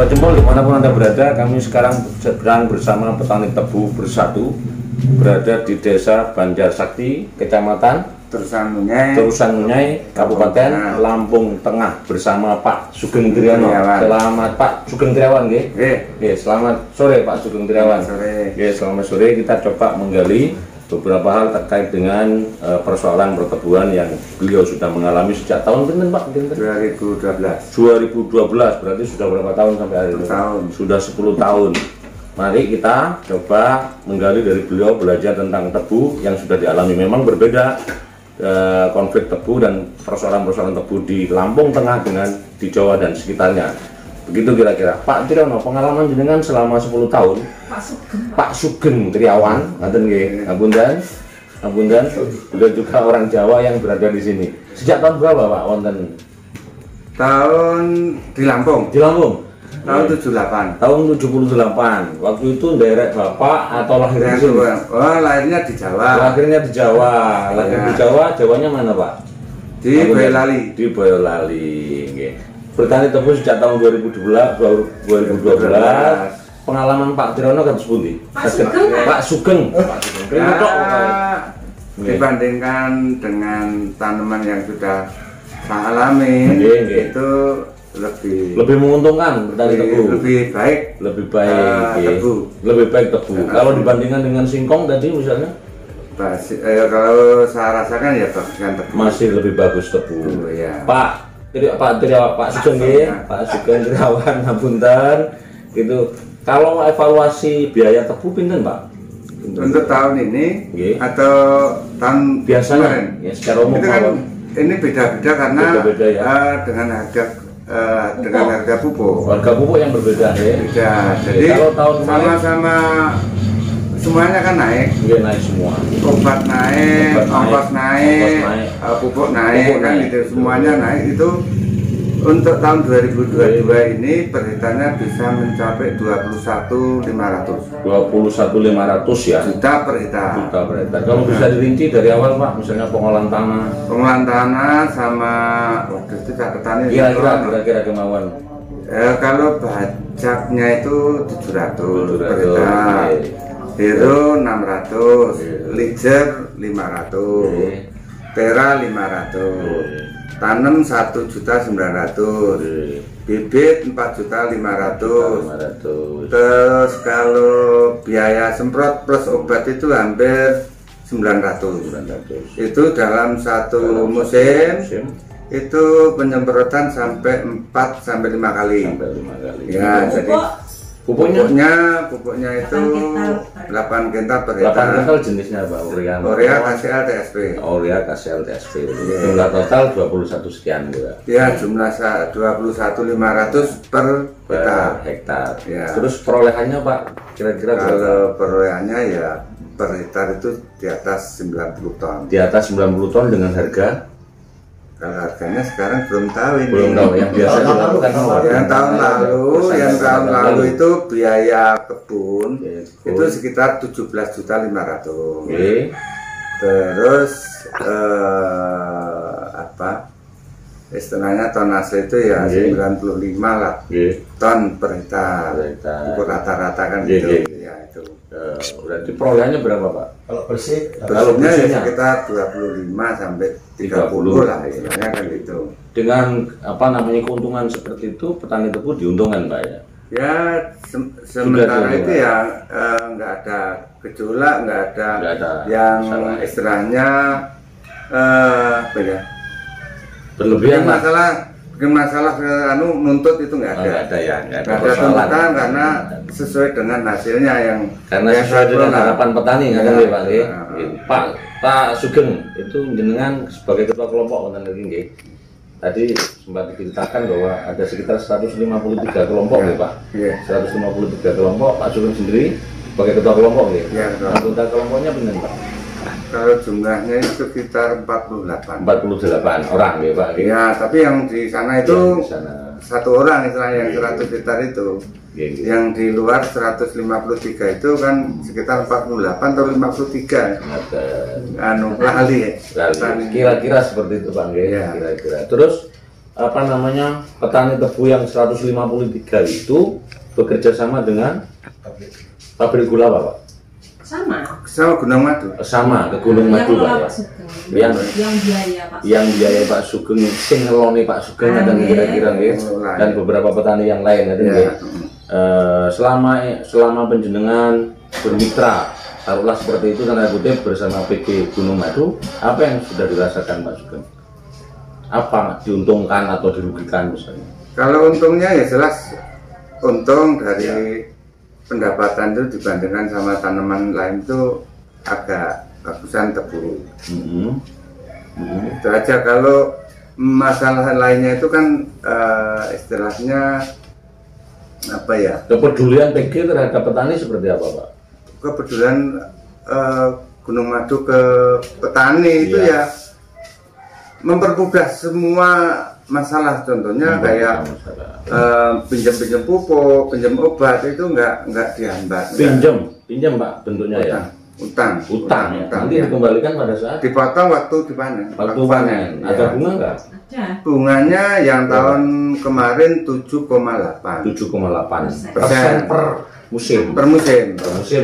Sobat Jempol dimanapun Anda berada, kami sekarang sedang bersama petani tebu bersatu berada di Desa Banjar Sakti, Kecamatan Terusan Munyai, Kabupaten Lampung Tengah bersama Pak Sugeng Triawan. Selamat Pak Sugeng Triawan, selamat sore Pak Sugeng Triawan. Selamat sore. Kita coba menggali beberapa hal terkait dengan persoalan perkebunan yang beliau sudah mengalami sejak tahun Pak? 2012. 2012 berarti sudah berapa tahun sampai hari ini? Sudah 10 tahun. Mari kita coba menggali dari beliau, belajar tentang tebu yang sudah dialami. Memang berbeda konflik tebu dan persoalan-persoalan tebu di Lampung Tengah dengan di Jawa dan sekitarnya. Begitu kira-kira. Pak Triawan, pengalaman jenengan selama 10 tahun. Pak Sugeng Triawan, ngaten nggih. Apunten. Beliau juga orang Jawa yang berada di sini. Sejak tahun berapa Pak wonten? Tahun di Lampung. Di Lampung. Tahun 78. Tahun 78. Waktu itu derek Bapak atau lahirnya di sini? Oh, lahirnya di Jawa. Lahirnya di Jawa. Lahir di Jawa, Jawanya mana Pak? Di Boyolali. Di Boyolali. Nggih. Bertani tebu sejak tahun 2012. Pengalaman Pak Triawan kan sepundi? Pak Sugeng. Dibandingkan dengan tanaman yang sudah saya alami, itu lebih menguntungkan bertani tebu. Lebih baik tebu. Lebih baik tebu. Kalau dibandingkan dengan singkong tadi misalnya? Kalau saya rasakan ya bagusan tebu. Masih lebih bagus tebu. Ya. Pak Sugeng Pak Sugeng Triawan Apunten itu. Kalau evaluasi biaya tebu pinten Pak? Untuk tahun ini atau tahun biasanya? Ya, secara umum kan ini beda-beda karena beda, ya? dengan harga pupuk. Harga pupuk yang berbeda ya. Beda. Jadi kalau tahun sama-sama semuanya kan naik. Iya, naik semua. Obat naik, ongkos naik, pupuk naik, kan itu semuanya naik. Itu untuk tahun 2022 ini perhitungannya bisa mencapai 21.500. 21.500 ya. Juta per hektar. Kalau bisa dirinci dari awal Pak, misalnya pengolahan tanah. Pengolahan tanah sama itu catatannya. Kira-kira kemauan. Kalau pajaknya itu 700 per hektar. Hero 600, Lijer 500, Tera 500. Tanam 1.900.000, bibit 4.500.000. Terus kalau biaya semprot plus obat itu hampir 900. Itu dalam satu musim itu penyemprotan sampai 4 sampai 5 kali. Ya, jadi pupuknya itu 8 kintal per hektar. 8 kintal jenisnya Pak? Urea KCL TSP. Urea KCL TSP. Jumlah total 21 sekian juga. Ya, jumlah 21.500 per hektar. Ya. Terus perolehannya Pak kira-kira kalau perolehannya ya per hektar itu di atas 90 ton. Di atas 90 ton dengan harga? Kalau harganya sekarang belum tahu ini. Belum tahu. Yang biasa dilakukan yang tahun lalu itu biaya kebun itu sekitar 17.500.000. Terus istilahnya tonase itu ya 95 lah ton per hektar. Itu rata-rata kan gitu. Ya itu. Berarti perolehannya berapa Pak? Kalau bersihnya ya sekitar 25 sampai 30 lah istilahnya kan gitu. Dengan keuntungan seperti itu petani tebu diuntungkan Pak ya? Ya sementara itu ya nggak ada gejolak, nggak ada yang istilahnya berlebihan masalah nuntut itu nggak ada. Nggak ada tuntutan karena sesuai dengan hasilnya yang sesuai dengan harapan petani Pak Sugeng itu jenengan sebagai ketua kelompok tadi sempat diceritakan bahwa ada sekitar 153 kelompok Pak. 153 kelompok. Pak Sugeng sendiri sebagai ketua kelompok anggota kelompoknya benar Pak? Kalau jumlahnya itu sekitar 48 orang ya Pak? Ya, tapi yang di sana itu satu orang istilahnya yang 100 hektar itu. Yang di luar 153 itu kan sekitar 48 atau 53. Kira-kira seperti itu Pak. Kira-kira. Terus apa namanya petani tebu yang 153 itu bekerja sama dengan pabrik gula Pak? Sama Gunung Madu. Sama ke Gunung Madu Pak ya. Yang biaya Pak Sugeng, sing ngeloni Pak Sugeng dan kira-kira dan beberapa petani yang lain ya. Selama penjenengan bermitra taruhlah seperti itu tanda kutip bersama PG Gunung Madu, apa yang sudah dirasakan Pak Sugeng? Apa diuntungkan atau dirugikan misalnya? Kalau untungnya ya jelas untung dari pendapatan itu dibandingkan sama tanaman lain itu agak bagusan tebu. Itu aja. Kalau masalah lainnya itu kan istilahnya apa ya? Kepedulian PG terhadap petani seperti apa Pak? Kepedulian Gunung Madu ke petani itu ya mempermudah semua masalah, contohnya kayak pinjam pupuk, pinjam obat itu nggak dihambat. Pinjam Pak bentuknya utang. Ya. Nanti dikembalikan pada saat dipotong waktu dipanen. Waktu panen. Ada bunga nggak? Bunganya yang tahun kemarin 7,8% per musim. Per musim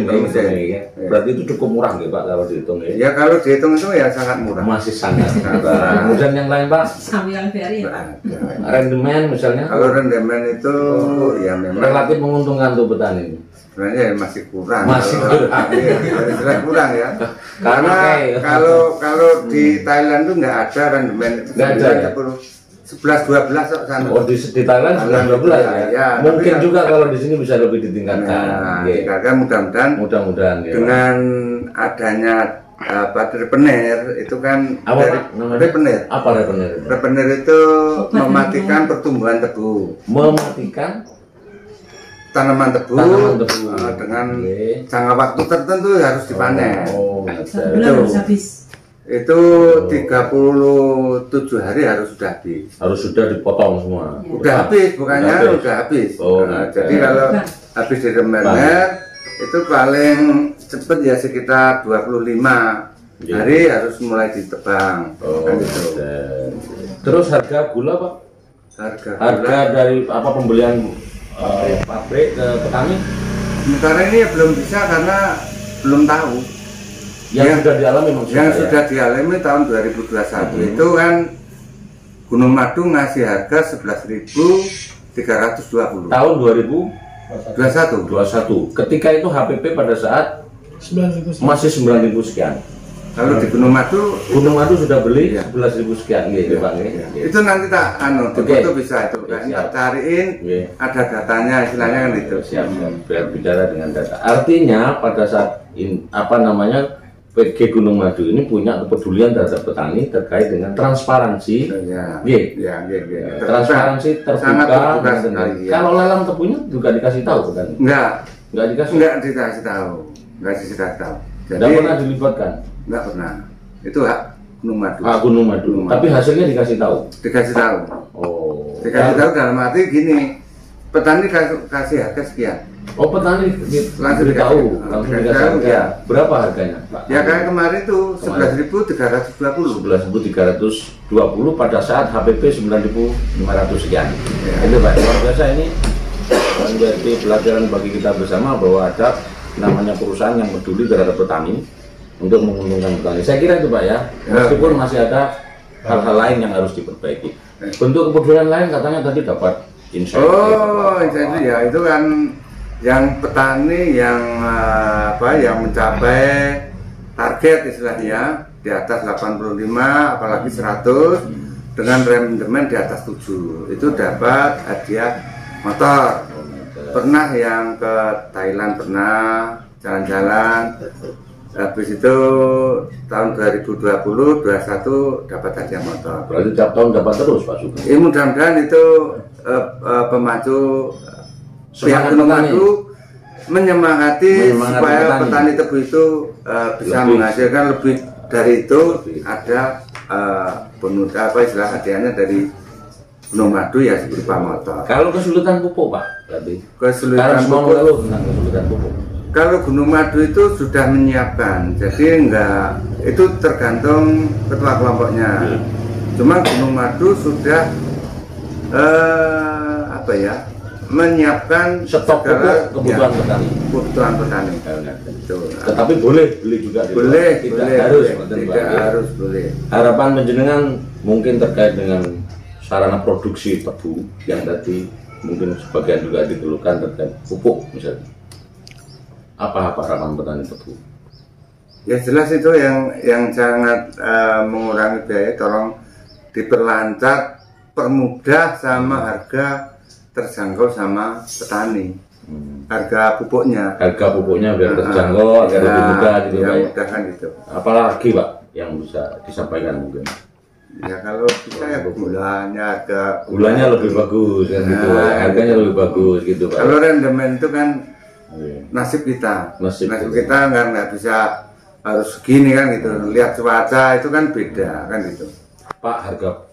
ya. Berarti itu cukup murah nih Pak kalau dihitung ya. Ya kalau dihitung itu ya sangat murah. Masih sangat murah. Kemudian yang lain Pak? Rendemen misalnya. Kalau rendemen itu ya memang relatif menguntungkan tuh petani. Sebenarnya masih kurang. Kurang ya. Karena kalau di Thailand tuh nggak ada rendemen. Nggak ada ya. 11-12 sana. Oh di Thailand 11-12 ya. Mungkin juga kalau di sini bisa lebih ditingkatkan. Mudah-mudahan ya. Dengan adanya repener itu kan repener. Apa repener? Repener itu mematikan pertumbuhan tebu. Mematikan tanaman tebu dengan jangka waktu tertentu harus dipanen. Itu 37 hari harus sudah habis. Harus sudah dipotong semua. Udah habis, bukannya udah habis. Jadi kalau habis di remener itu paling cepat ya sekitar 25 hari harus mulai ditebang. Gitu. Terus harga gula Pak? Harga dari apa pembelian pabrik ke petani? Sementara ini belum bisa karena belum tahu. Yang sudah dialami maksudnya? Yang sudah dialami tahun 2021 itu kan Gunung Madu ngasih harga 11.320. Tahun 2021. Ketika itu HPP pada saat 9.000 masih 9.000 sekian. Kalau di Gunung Madu sudah beli 11.000 sekian gitu Pak. Itu nanti tak itu bisa itu kan cariin ada datanya istilahnya kan itu. Siap. Biar bicara dengan data. Artinya pada saat apa namanya PG Gunung Madu ini punya kepedulian terhadap petani terkait dengan transparansi. Transparansi terbuka. Kalau lelang tebunya juga dikasih tahu petani? Enggak dikasih tahu. Jadi tidak pernah dilibatkan? Enggak pernah. Itu hak Gunung Madu. Gunung Madu. Tapi hasilnya dikasih tahu? Dikasih tahu. Dikasih tahu dalam arti gini, petani kasih harga sekian. Petani langsung dikasih harga. Berapa harganya Pak? Ya kayak kemarin tuh 11.320. 11.320 pada saat HPP 9.500 sekian. Itu Pak, luar biasa ini menjadi pelajaran bagi kita bersama bahwa ada namanya perusahaan yang peduli terhadap petani untuk menguntungkan petani. Saya kira itu Pak ya, meskipun masih ada hal-hal lain yang harus diperbaiki. Bentuk kepedulian lain katanya tadi dapat insentif. Insentif ya itu kan yang petani yang yang mencapai target istilahnya di atas 85 apalagi 100 dengan rendemen di atas 7 itu dapat hadiah motor. Pernah yang ke Thailand pernah jalan-jalan, habis itu tahun 2020-21 dapat hadiah motor. Berarti tiap tahun dapat terus Pak Sugeng? Mudah-mudahan itu pemacu pihak Gunung Madu menyemangati supaya petani tebu itu bisa menghasilkan lebih dari itu. Ada bonus istilah hadiahnya dari Gunung Madu ya berupa motor. Kalau kesulitan pupuk Pak, berarti kesulitan pupuk. Kalau Gunung Madu itu sudah menyiapkan, jadi itu tergantung ketua kelompoknya. Cuma Gunung Madu sudah apa ya, menyiapkan stok pupuk kebutuhan petani. Kebutuhan petani. Tetapi boleh beli juga. Boleh, tidak boleh, harus. tidak harus boleh. Harapan penjenengan mungkin terkait dengan sarana produksi tebu yang tadi mungkin sebagian juga dikeluhkan terkait pupuk misalnya. Apa harapan petani tebu? Ya jelas itu yang sangat mengurangi biaya, tolong diperlancar, permudah sama harga terjangkau sama petani. Harga pupuknya biar terjangkau, agar lebih mudah gitu ya, Pak. Mudah kan gitu. Apalagi Pak yang bisa disampaikan mungkin? Ya kalau bisa ya gulanya lebih bagus kan gitu Pak. Harganya lebih bagus gitu Pak. Kalau rendemen itu kan nasib kita nggak bisa harus segini kan gitu. Lihat cuaca itu kan beda kan gitu. Pak,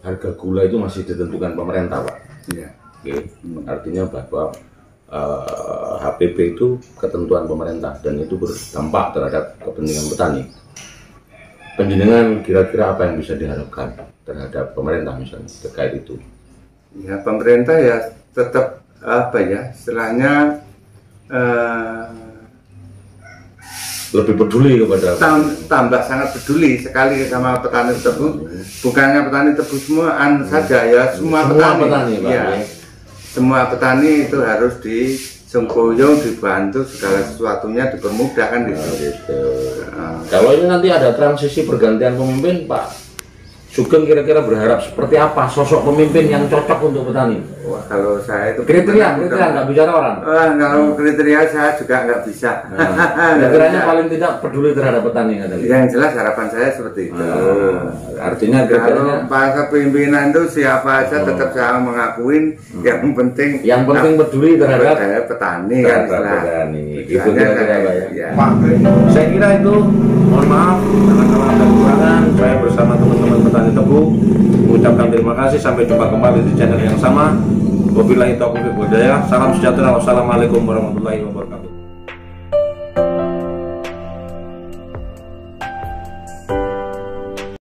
harga gula itu masih ditentukan pemerintah Pak. Iya. Oke. Artinya bahwa HPP itu ketentuan pemerintah dan itu berdampak terhadap kepentingan petani. Penjenengan kira-kira apa yang bisa diharapkan terhadap pemerintah misalnya terkait itu? Ya pemerintah ya tetap apa ya istilahnya lebih peduli kepada tambah sangat peduli sekali sama petani tebu. Bukannya petani tebu semua saja ya, semua petani Pak, ya. Semua petani itu harus disengkuyung, dibantu, segala sesuatunya dipermudah kan gitu. Kalau ini nanti ada transisi pergantian pemimpin Pak Sugeng kira-kira berharap seperti apa sosok pemimpin yang cocok untuk petani? Wah, kalau saya itu kriteria nggak bicara orang. Kalau kriteria saya juga nggak bisa. Kriterianya paling tidak peduli terhadap petani katanya. Yang jelas harapan saya seperti itu. Artinya kalau pas pimpinan itu siapa aja tetap saya mengakuin yang penting peduli terhadap petani kan. Petani. Gitu kira-kira ya. Pak, saya kira itu mohon maaf kalau ada kekurangan. Saya bersama teman-teman petani tebu mengucapkan terima kasih. Sampai jumpa kembali di channel yang sama. Wabillahi taufiq wal hidayah. Salam sejahtera. Wassalamualaikum warahmatullahi wabarakatuh.